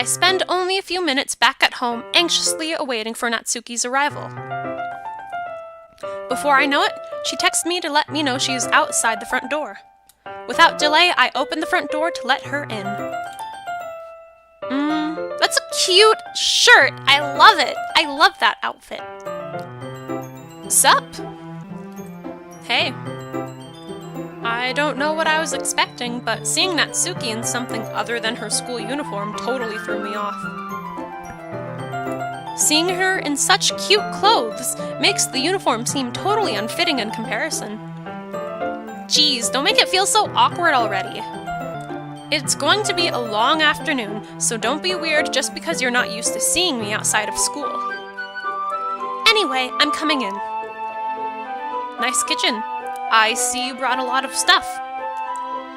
I spend only a few minutes back at home, anxiously awaiting for Natsuki's arrival. Before I know it, she texts me to let me know she is outside the front door. Without delay, I open the front door to let her in. That's a cute shirt. I love it. I love that outfit. Sup? Hey. I don't know what I was expecting, but seeing Natsuki in something other than her school uniform totally threw me off. Seeing her in such cute clothes makes the uniform seem totally unfitting in comparison. Geez, don't make it feel so awkward already. It's going to be a long afternoon, so don't be weird just because you're not used to seeing me outside of school. Anyway, I'm coming in. Nice kitchen. I see you brought a lot of stuff.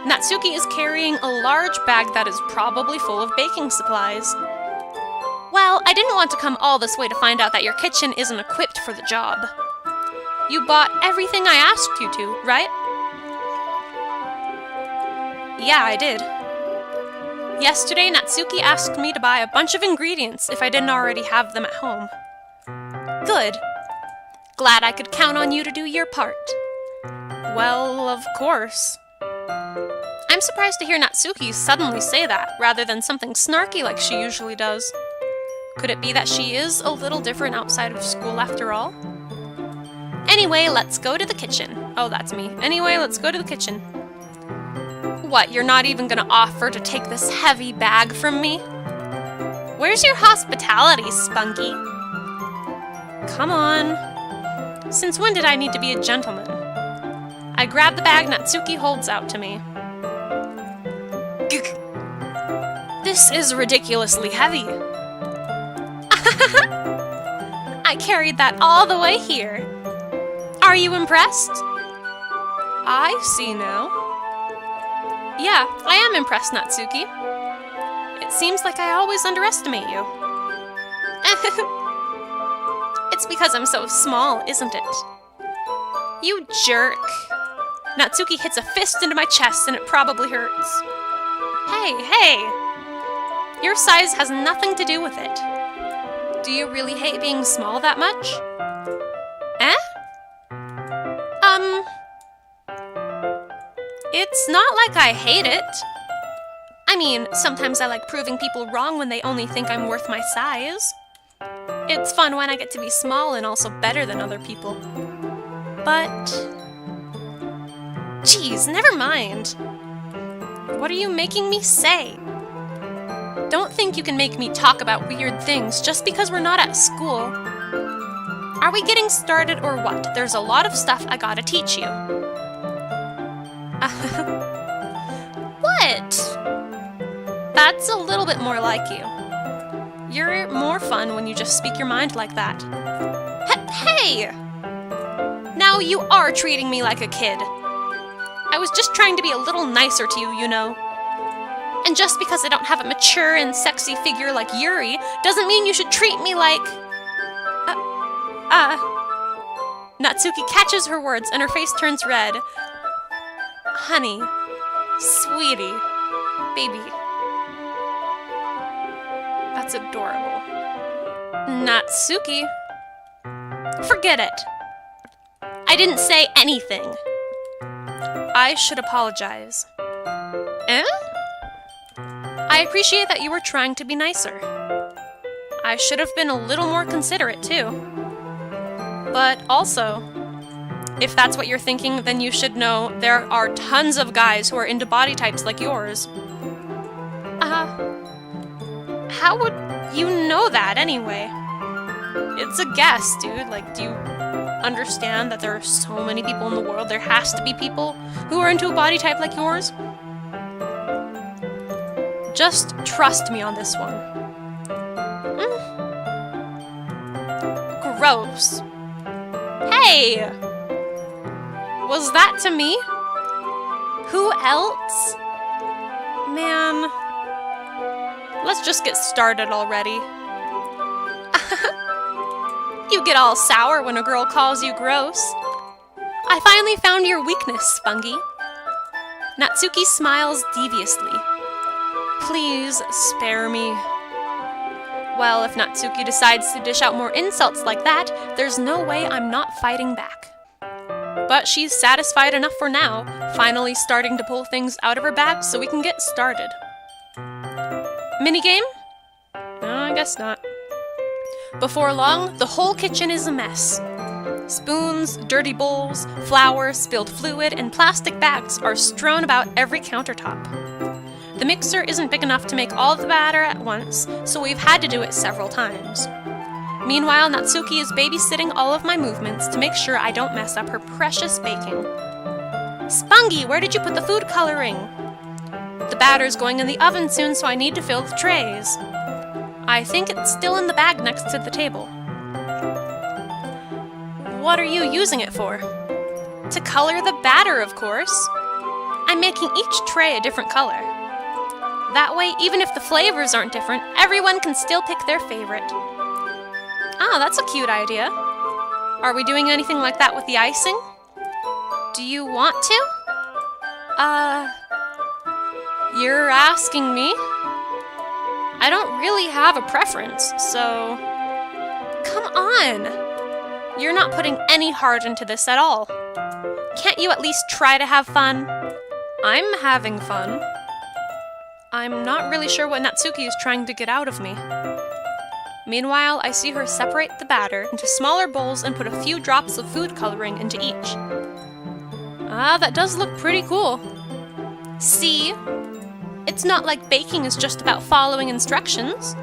Natsuki is carrying a large bag that is probably full of baking supplies. Well, I didn't want to come all this way to find out that your kitchen isn't equipped for the job. You bought everything I asked you to, right? Yeah, I did. Yesterday, Natsuki asked me to buy a bunch of ingredients if I didn't already have them at home. Good. Glad I could count on you to do your part. Well, of course. I'm surprised to hear Natsuki suddenly say that, rather than something snarky like she usually does. Could it be that she is a little different outside of school after all? Anyway, let's go to the kitchen. Oh, that's me. Anyway, let's go to the kitchen. What, you're not even gonna offer to take this heavy bag from me? Where's your hospitality, Spunky? Come on. Since when did I need to be a gentleman? I grab the bag Natsuki holds out to me. This is ridiculously heavy. I carried that all the way here. Are you impressed? I see now. Yeah, I am impressed, Natsuki. It seems like I always underestimate you. It's because I'm so small, isn't it? You jerk. Natsuki hits a fist into my chest and it probably hurts. Hey! Your size has nothing to do with it. Do you really hate being small that much? It's not like I hate it. I mean, sometimes I like proving people wrong when they only think I'm worth my size. It's fun when I get to be small and also better than other people. But... geez, never mind. What are you making me say? Don't think you can make me talk about weird things just because we're not at school. Are we getting started or what? There's a lot of stuff I gotta teach you. What? That's a little bit more like you. You're more fun when you just speak your mind like that. Hey! Now you are treating me like a kid. I was just trying to be a little nicer to you, you know. And just because I don't have a mature and sexy figure like Yuri doesn't mean you should treat me like... Natsuki catches her words and her face turns red. Honey, sweetie, baby. That's adorable. Natsuki. Forget it. I didn't say anything. I should apologize. I appreciate that you were trying to be nicer. I should have been a little more considerate, too. But also, if that's what you're thinking, then you should know there are tons of guys who are into body types like yours. How would you know that anyway? It's a guess, dude. Like, do you understand that there are so many people in the world? There has to be people who are into a body type like yours. Just trust me on this one. Gross. Hey! Was that to me? Who else? Man. Let's just get started already. You get all sour when a girl calls you gross. I finally found your weakness, Spunky. Natsuki smiles deviously. Please spare me. Well, if Natsuki decides to dish out more insults like that, there's no way I'm not fighting back. But she's satisfied enough for now, finally starting to pull things out of her bag so we can get started. Minigame? No, I guess not. Before long, the whole kitchen is a mess. Spoons, dirty bowls, flour, spilled fluid, and plastic bags are strewn about every countertop. The mixer isn't big enough to make all the batter at once, so we've had to do it several times. Meanwhile, Natsuki is babysitting all of my movements to make sure I don't mess up her precious baking. Spungy, where did you put the food coloring? The batter's going in the oven soon, so I need to fill the trays. I think it's still in the bag next to the table. What are you using it for? To color the batter, of course. I'm making each tray a different color. That way, even if the flavors aren't different, everyone can still pick their favorite. Ah, that's a cute idea. Are we doing anything like that with the icing? Do you want to? You're asking me? I don't really have a preference, so... Come on! You're not putting any heart into this at all. Can't you at least try to have fun? I'm having fun. I'm not really sure what Natsuki is trying to get out of me. Meanwhile, I see her separate the batter into smaller bowls and put a few drops of food coloring into each. Ah, that does look pretty cool. See? It's not like baking is just about following instructions.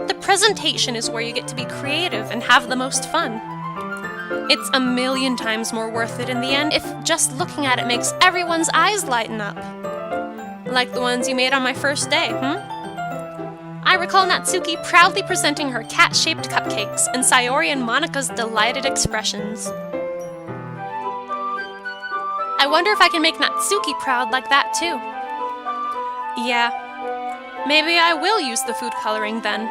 The presentation is where you get to be creative and have the most fun. It's a million times more worth it in the end if just looking at it makes everyone's eyes lighten up. Like the ones you made on my first day, I recall Natsuki proudly presenting her cat-shaped cupcakes and Sayori and Monika's delighted expressions. I wonder if I can make Natsuki proud like that too. Yeah, maybe I will use the food coloring then.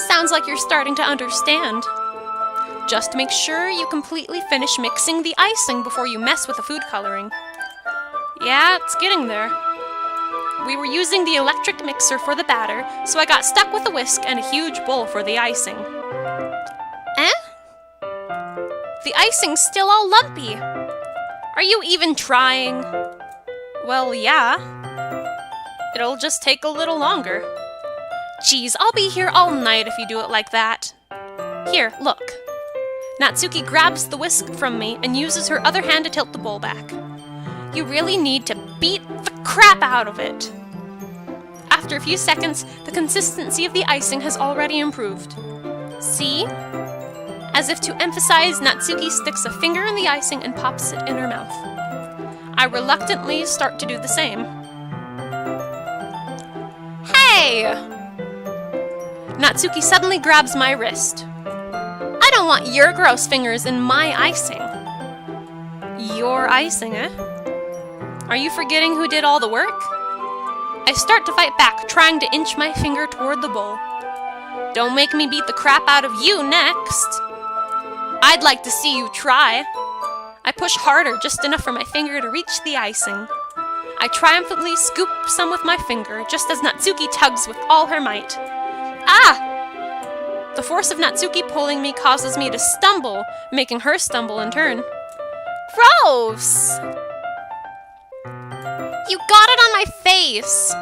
Sounds like you're starting to understand. Just make sure you completely finish mixing the icing before you mess with the food coloring. Yeah, it's getting there. We were using the electric mixer for the batter, so I got stuck with a whisk and a huge bowl for the icing. Eh? The icing's still all lumpy. Are you even trying? Well, yeah. It'll just take a little longer. Geez, I'll be here all night if you do it like that. Here, look. Natsuki grabs the whisk from me and uses her other hand to tilt the bowl back. You really need to beat the crap out of it. After a few seconds, the consistency of the icing has already improved. See? As if to emphasize, Natsuki sticks a finger in the icing and pops it in her mouth. I reluctantly start to do the same. Hey! Natsuki suddenly grabs my wrist. I don't want your gross fingers in my icing. Your icing, eh? Are you forgetting who did all the work? I start to fight back, trying to inch my finger toward the bowl. Don't make me beat the crap out of you next. I'd like to see you try. I push harder, just enough for my finger to reach the icing. I triumphantly scoop some with my finger, just as Natsuki tugs with all her might. Ah! The force of Natsuki pulling me causes me to stumble, making her stumble in turn. Gross! You got it on my face!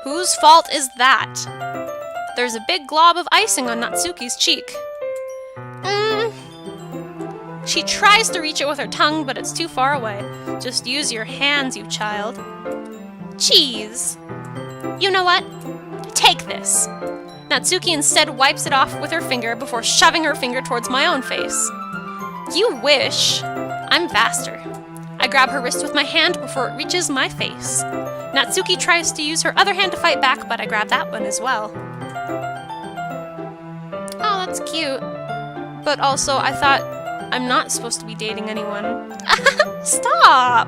Whose fault is that? There's a big glob of icing on Natsuki's cheek. She tries to reach it with her tongue, but it's too far away. Just use your hands, you child. Jeez. You know what? Take this. Natsuki instead wipes it off with her finger before shoving her finger towards my own face. You wish. I'm faster. I grab her wrist with my hand before it reaches my face. Natsuki tries to use her other hand to fight back, but I grab that one as well. Oh, that's cute. But also, I thought I'm not supposed to be dating anyone. Stop!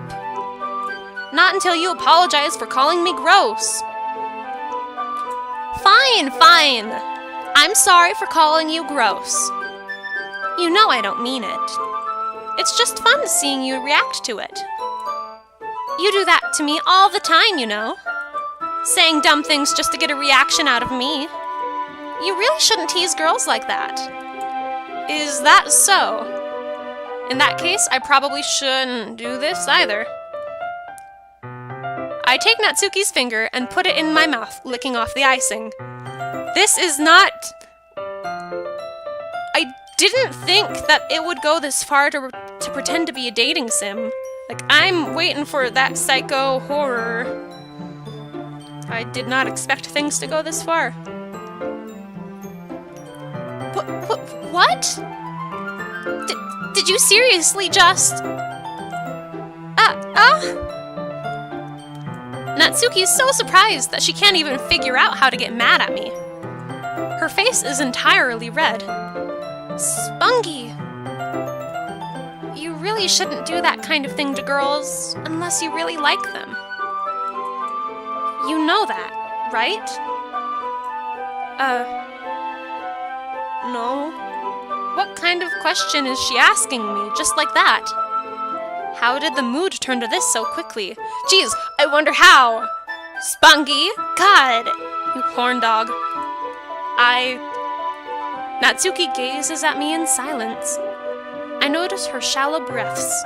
Not until you apologize for calling me gross. Fine, fine. I'm sorry for calling you gross. You know I don't mean it. It's just fun seeing you react to it. You do that to me all the time, you know. Saying dumb things just to get a reaction out of me. You really shouldn't tease girls like that. Is that so? In that case, I probably shouldn't do this either. I take Natsuki's finger and put it in my mouth, licking off the icing. This is not... I didn't think that it would go this far to pretend to be a dating sim. Like, I'm waiting for that psycho horror. I did not expect things to go this far. What? Did you seriously just... Natsuki is so surprised that she can't even figure out how to get mad at me. Her face is entirely red. Spunky! You really shouldn't do that kind of thing to girls unless you really like them. You know that, right? No. What kind of question is she asking me, just like that? How did the mood turn to this so quickly? Geez, I wonder how! Spunky! God! You horn dog. Natsuki gazes at me in silence. I notice her shallow breaths.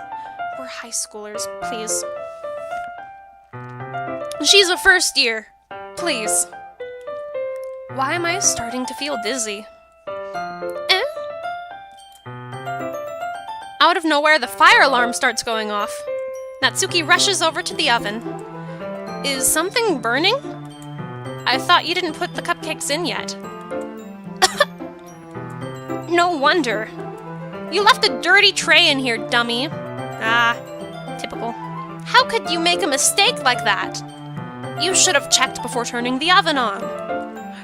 We're high schoolers, please. She's a first year. Please. Why am I starting to feel dizzy? Out of nowhere, the fire alarm starts going off. Natsuki rushes over to the oven. Is something burning? I thought you didn't put the cupcakes in yet. No wonder. You left a dirty tray in here, dummy. Typical. How could you make a mistake like that? You should have checked before turning the oven on.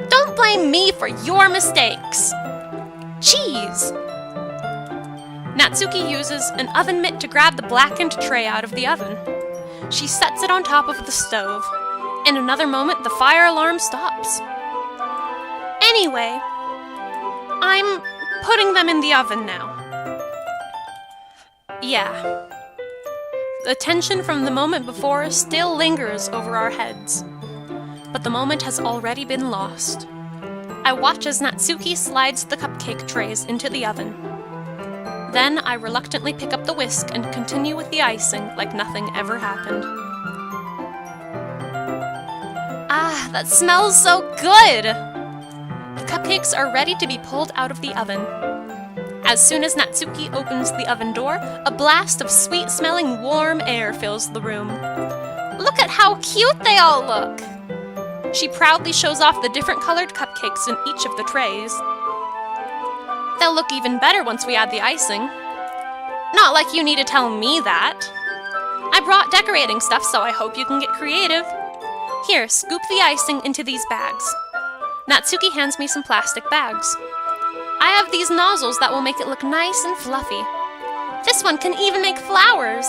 Don't blame me for your mistakes. Cheese. Natsuki uses an oven mitt to grab the blackened tray out of the oven. She sets it on top of the stove. In another moment, the fire alarm stops. Anyway, I'm putting them in the oven now. Yeah. The tension from the moment before still lingers over our heads. But the moment has already been lost. I watch as Natsuki slides the cupcake trays into the oven. Then I reluctantly pick up the whisk and continue with the icing like nothing ever happened. That smells so good! The cupcakes are ready to be pulled out of the oven. As soon as Natsuki opens the oven door, a blast of sweet-smelling warm air fills the room. Look at how cute they all look! She proudly shows off the different colored cupcakes in each of the trays. They'll look even better once we add the icing. Not like you need to tell me that. I brought decorating stuff, so I hope you can get creative. Here, scoop the icing into these bags. Natsuki hands me some plastic bags. I have these nozzles that will make it look nice and fluffy. This one can even make flowers.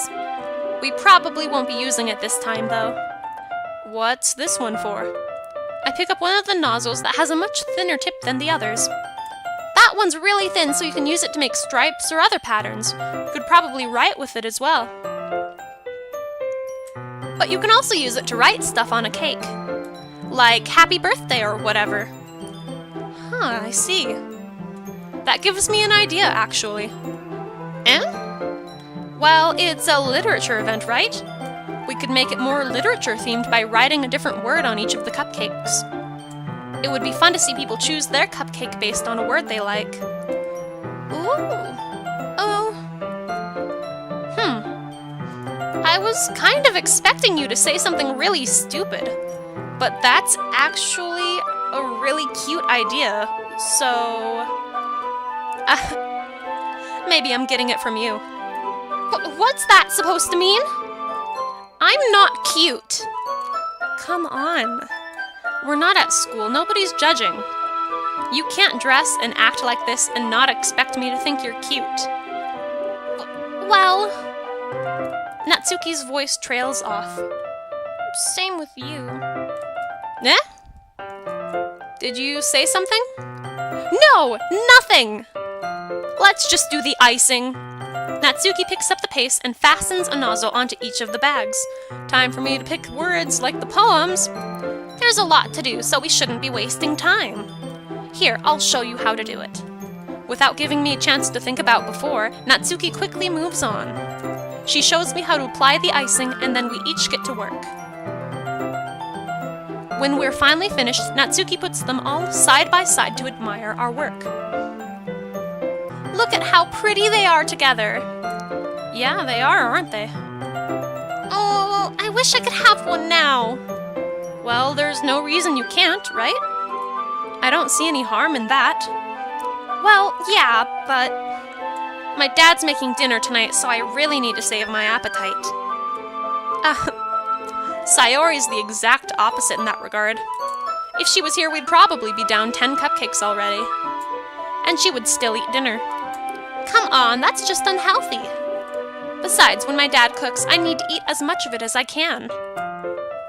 We probably won't be using it this time, though. What's this one for? I pick up one of the nozzles that has a much thinner tip than the others. That one's really thin, so you can use it to make stripes or other patterns. You could probably write with it as well. But you can also use it to write stuff on a cake. Like happy birthday or whatever. I see. That gives me an idea, actually. Well, it's a literature event, right? We could make it more literature-themed by writing a different word on each of the cupcakes. It would be fun to see people choose their cupcake based on a word they like. I was kind of expecting you to say something really stupid, but that's actually a really cute idea, so... maybe I'm getting it from you. What's that supposed to mean? I'm not cute. Come on. We're not at school. Nobody's judging. You can't dress and act like this and not expect me to think you're cute. Well... Natsuki's voice trails off. Same with you. Did you say something? No! Nothing! Let's just do the icing. Natsuki picks up the paste and fastens a nozzle onto each of the bags. Time for me to pick words like the poems. There's a lot to do, so we shouldn't be wasting time. Here, I'll show you how to do it. Without giving me a chance to think about before, Natsuki quickly moves on. She shows me how to apply the icing, and then we each get to work. When we're finally finished, Natsuki puts them all side by side to admire our work. Look at how pretty they are together! Yeah, they are, aren't they? Oh, I wish I could have one now. Well, there's no reason you can't, right? I don't see any harm in that. Well, yeah, but my dad's making dinner tonight, so I really need to save my appetite. Sayori's the exact opposite in that regard. If she was here, we'd probably be down 10 cupcakes already. And she would still eat dinner. Come on, that's just unhealthy. Besides, when my dad cooks, I need to eat as much of it as I can.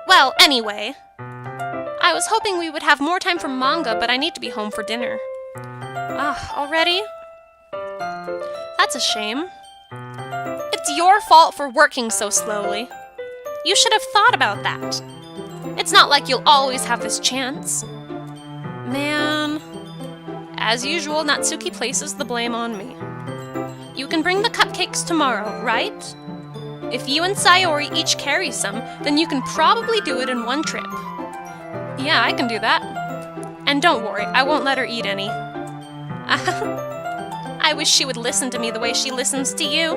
Well, anyway, I was hoping we would have more time for manga, but I need to be home for dinner. Already? That's a shame. It's your fault for working so slowly. You should have thought about that. It's not like you'll always have this chance. Man. As usual, Natsuki places the blame on me. You can bring the cupcakes tomorrow, right? If you and Sayori each carry some, then you can probably do it in one trip. Yeah, I can do that. And don't worry, I won't let her eat any. I wish she would listen to me the way she listens to you.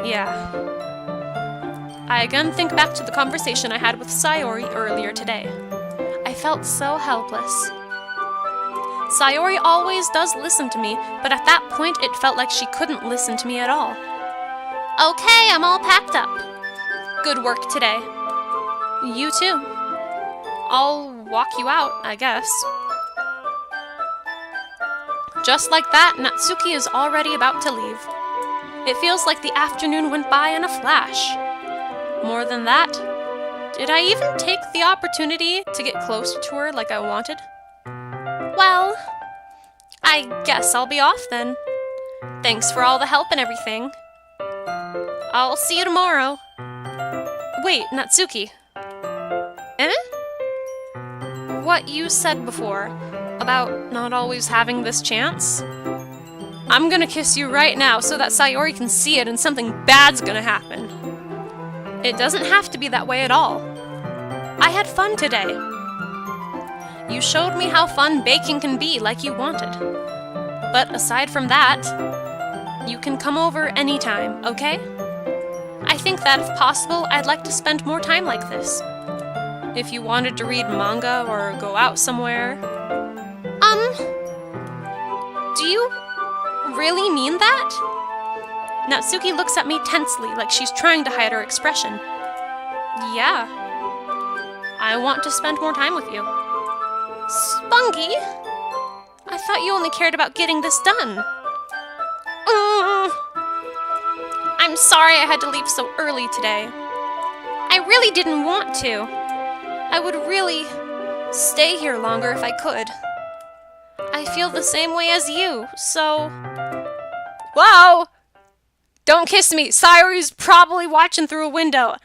Yeah. I again think back to the conversation I had with Sayori earlier today. I felt so helpless. Sayori always does listen to me, but at that point it felt like she couldn't listen to me at all. Okay, I'm all packed up. Good work today. You too. I'll walk you out, I guess. Just like that, Natsuki is already about to leave. It feels like the afternoon went by in a flash. More than that, did I even take the opportunity to get closer to her like I wanted? Well, I guess I'll be off then. Thanks for all the help and everything. I'll see you tomorrow. Wait, Natsuki. What you said before, about not always having this chance? I'm gonna kiss you right now so that Sayori can see it and something bad's gonna happen. It doesn't have to be that way at all. I had fun today. You showed me how fun baking can be like you wanted. But aside from that, you can come over anytime, okay? I think that if possible, I'd like to spend more time like this. If you wanted to read manga or go out somewhere. Do you really mean that? Natsuki looks at me tensely, like she's trying to hide her expression. Yeah. I want to spend more time with you. Spunky? I thought you only cared about getting this done. I'm sorry I had to leave so early today. I really didn't want to. I would really stay here longer if I could. I feel the same way as you, so... Whoa! Don't kiss me! Sayori's probably watching through a window.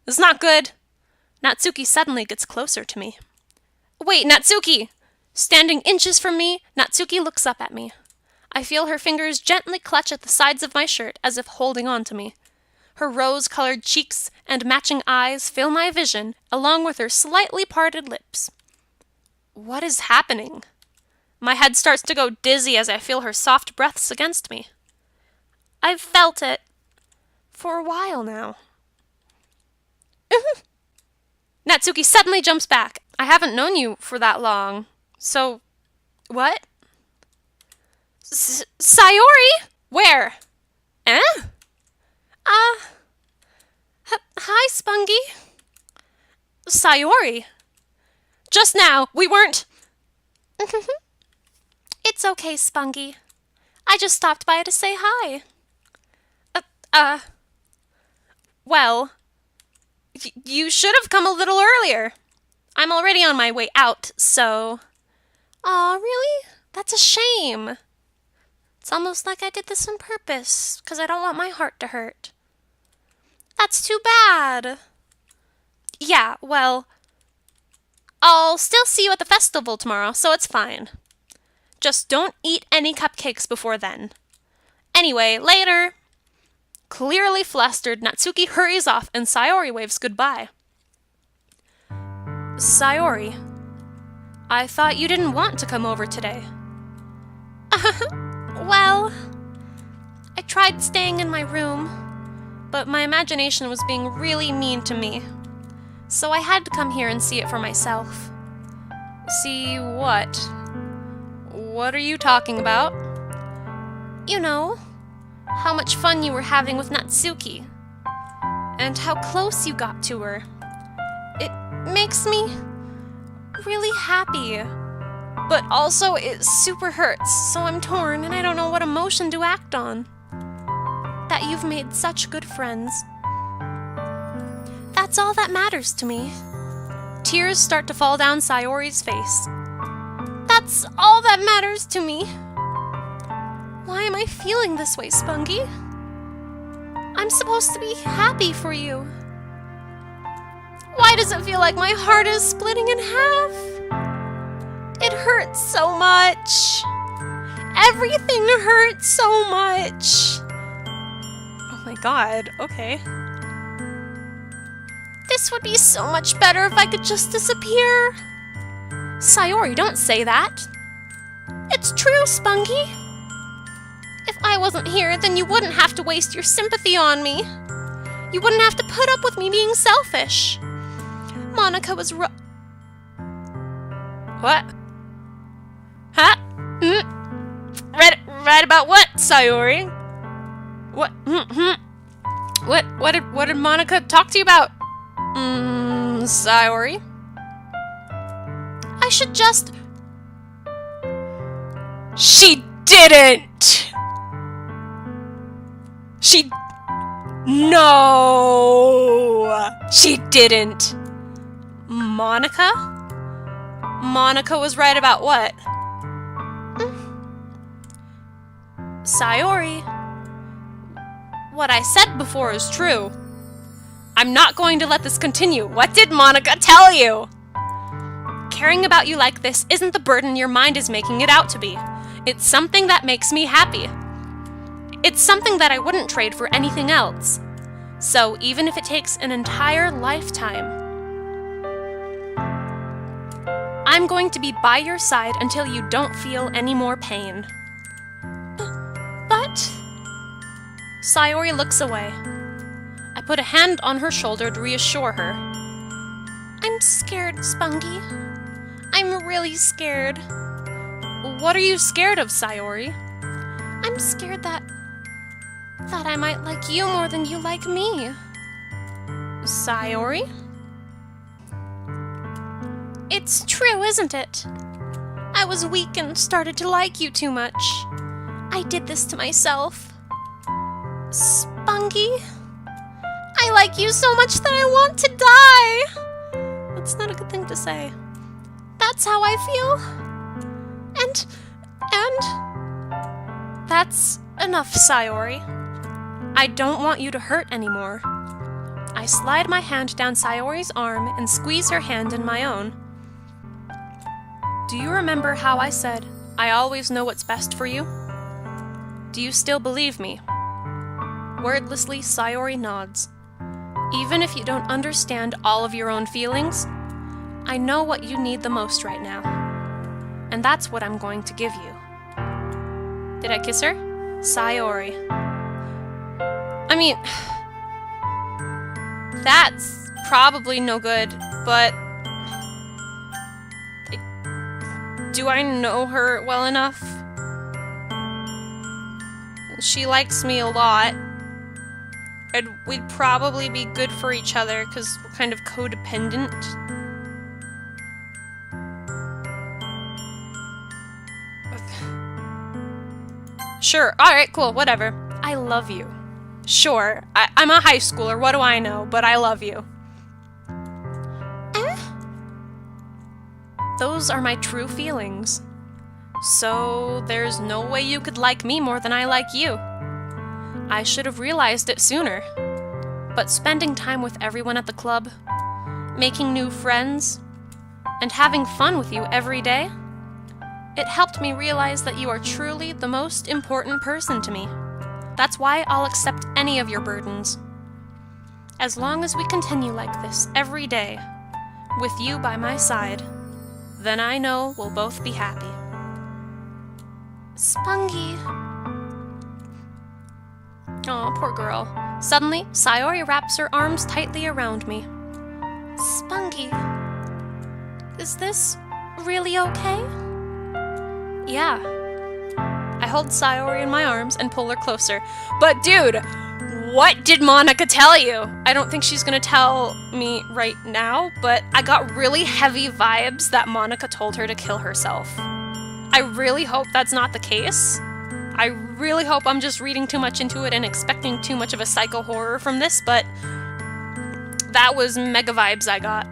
It's not good. Natsuki suddenly gets closer to me. Wait, Natsuki! Standing inches from me, Natsuki looks up at me. I feel her fingers gently clutch at the sides of my shirt as if holding on to me. Her rose-colored cheeks and matching eyes fill my vision, along with her slightly parted lips. What is happening? My head starts to go dizzy as I feel her soft breaths against me. I've felt it for a while now. Natsuki suddenly jumps back. I haven't known you for that long. So, what? Sayori? Where? Hi, Spunky. Sayori. Just now, we weren't... It's okay, Spunky. I just stopped by to say hi. Well, you should have come a little earlier. I'm already on my way out, so... Aw, really? That's a shame. It's almost like I did this on purpose, because I don't want my heart to hurt. That's too bad. Yeah, well... I'll still see you at the festival tomorrow, so it's fine. Just don't eat any cupcakes before then. Anyway, later. Clearly flustered, Natsuki hurries off and Sayori waves goodbye. Sayori, I thought you didn't want to come over today. Well, I tried staying in my room, but my imagination was being really mean to me. So I had to come here and see it for myself. See what? What are you talking about? You know, how much fun you were having with Natsuki, and how close you got to her. It makes me really happy, but also it super hurts, so I'm torn and I don't know what emotion to act on. That you've made such good friends. That's all that matters to me. Tears start to fall down Sayori's face. That's all that matters to me. Why am I feeling this way, Spunky? I'm supposed to be happy for you. Why does it feel like my heart is splitting in half? It hurts so much. Everything hurts so much. Oh my god, okay. This would be so much better if I could just disappear. Sayori, don't say that. It's true, Spunky. If I wasn't here, then you wouldn't have to waste your sympathy on me. You wouldn't have to put up with me being selfish. Monica was What? Huh? Right about what, Sayori? What? What did Monica talk to you about? Sayori? I should just... She didn't! No! She didn't! Monica? Monica was right about what? Sayori, what I said before is true. I'm not going to let this continue. What did Monica tell you? Caring about you like this isn't the burden your mind is making it out to be. It's something that makes me happy. It's something that I wouldn't trade for anything else. So even if it takes an entire lifetime, I'm going to be by your side until you don't feel any more pain. But... Sayori looks away. I put a hand on her shoulder to reassure her. I'm scared, Spunky. I'm really scared. What are you scared of, Sayori? I'm scared that I might like you more than you like me. Sayori? It's true, isn't it? I was weak and started to like you too much. I did this to myself. Spunky? I like you so much that I want to die! That's not a good thing to say. That's how I feel. And... That's enough, Sayori. I don't want you to hurt anymore. I slide my hand down Sayori's arm and squeeze her hand in my own. Do you remember how I said, I always know what's best for you? Do you still believe me? Wordlessly, Sayori nods. Even if you don't understand all of your own feelings, I know what you need the most right now. And that's what I'm going to give you. Did I kiss her? Sayori. I mean, that's probably no good, but do I know her well enough? She likes me a lot, and we'd probably be good for each other because we're kind of codependent. Sure, alright, cool, whatever. I love you. Sure, I'm a high schooler, what do I know, but I love you. Those are my true feelings. So there's no way you could like me more than I like you. I should have realized it sooner. But spending time with everyone at the club, making new friends, and having fun with you every day. It helped me realize that you are truly the most important person to me. That's why I'll accept any of your burdens. As long as we continue like this every day, with you by my side, then I know we'll both be happy. Spungy. Oh, poor girl. Suddenly, Sayori wraps her arms tightly around me. Spungy, is this really okay? Yeah. I hold Sayori in my arms and pull her closer. But dude, what did Monica tell you? I don't think she's gonna tell me right now, but I got really heavy vibes that Monica told her to kill herself. I really hope that's not the case. I really hope I'm just reading too much into it and expecting too much of a psycho horror from this, but that was mega vibes I got.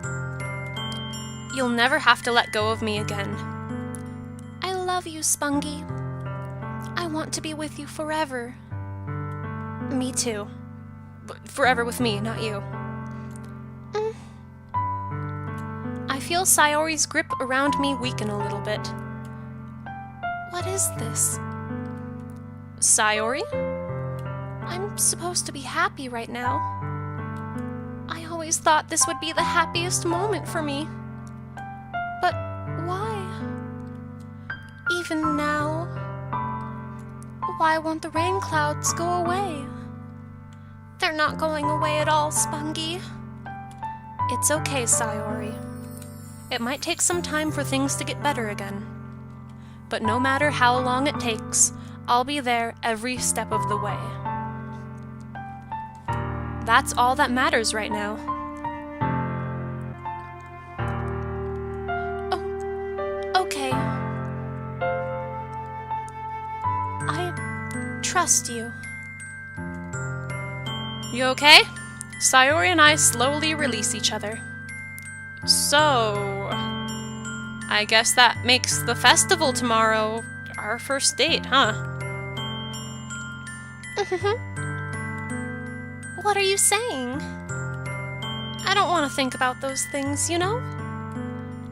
You'll never have to let go of me again. I love you, Spungy. I want to be with you forever. Me too. But forever with me, not you. I feel Sayori's grip around me weaken a little bit. What is this? Sayori? I'm supposed to be happy right now. I always thought this would be the happiest moment for me. But why? Even now? Why won't the rain clouds go away? They're not going away at all, Spungy. It's okay, Sayori. It might take some time for things to get better again. But no matter how long it takes, I'll be there every step of the way. That's all that matters right now. Oh, okay. I trust you. You okay? Sayori and I slowly release each other. So, I guess that makes the festival tomorrow our first date, huh? What are you saying? I don't want to think about those things, you know?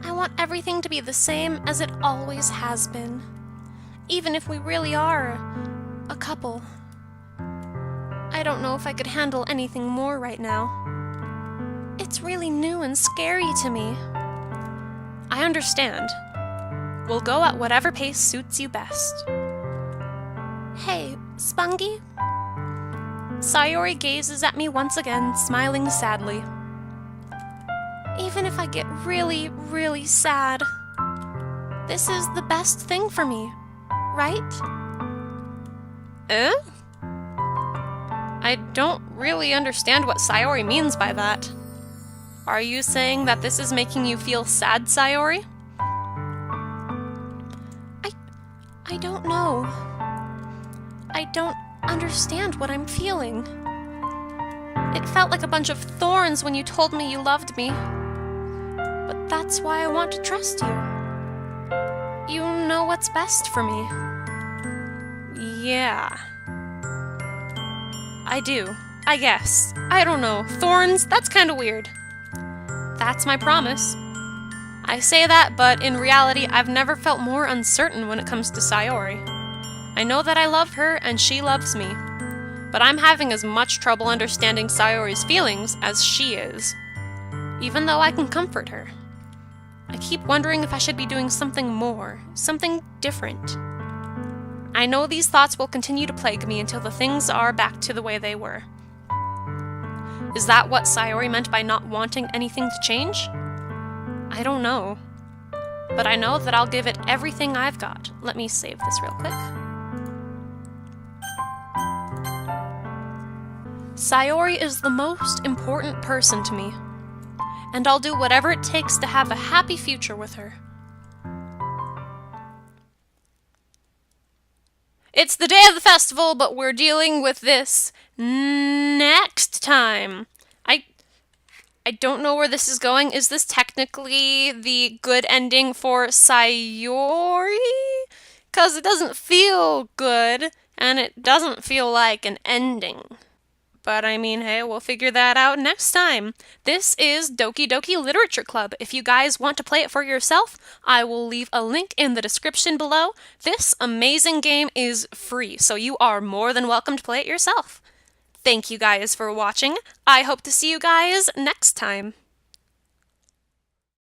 I want everything to be the same as it always has been. Even if we really are a couple. I don't know if I could handle anything more right now. It's really new and scary to me. I understand. We'll go at whatever pace suits you best. Hey, Spungy? Sayori gazes at me once again, smiling sadly. Even if I get really, really sad, this is the best thing for me, right? Eh? I don't really understand what Sayori means by that. Are you saying that this is making you feel sad, Sayori? I don't know. I don't understand what I'm feeling. It felt like a bunch of thorns when you told me you loved me. But that's why I want to trust you. You know what's best for me. Yeah. I do. I guess. I don't know. Thorns? That's kinda weird. That's my promise. I say that, but in reality, I've never felt more uncertain when it comes to Sayori. I know that I love her and she loves me, but I'm having as much trouble understanding Sayori's feelings as she is, even though I can comfort her. I keep wondering if I should be doing something more, something different. I know these thoughts will continue to plague me until the things are back to the way they were. Is that what Sayori meant by not wanting anything to change? I don't know. But I know that I'll give it everything I've got. Let me save this real quick. Sayori is the most important person to me, and I'll do whatever it takes to have a happy future with her. It's the day of the festival, but we're dealing with this next time. I don't know where this is going. Is this technically the good ending for Sayori? Because it doesn't feel good, and it doesn't feel like an ending. But I mean, hey, we'll figure that out next time. This is Doki Doki Literature Club. If you guys want to play it for yourself, I will leave a link in the description below. This amazing game is free, so you are more than welcome to play it yourself. Thank you guys for watching. I hope to see you guys next time.